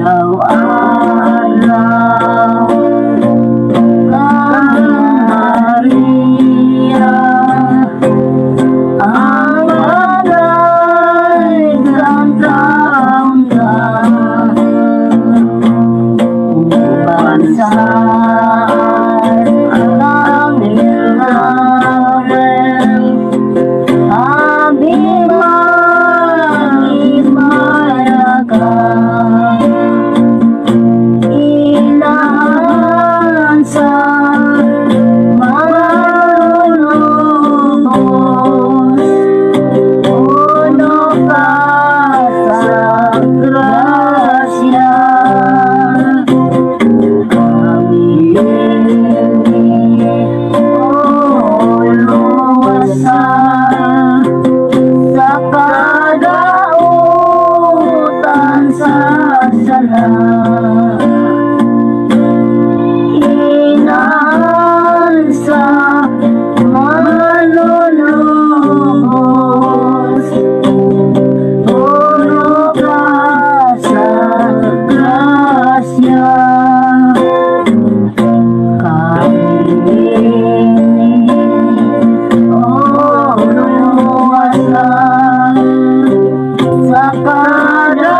araw-araw kang Maria, ang alay ng taon ka upang saan ang ilalim aming maghimayagan. Inahan sa mga lulubos, puno ka sa grasya. Kami luwasan sa kadautan sa sala. Inahan sa mga lulubos, puno ka sa grasya. Kami luwasan sa kadautan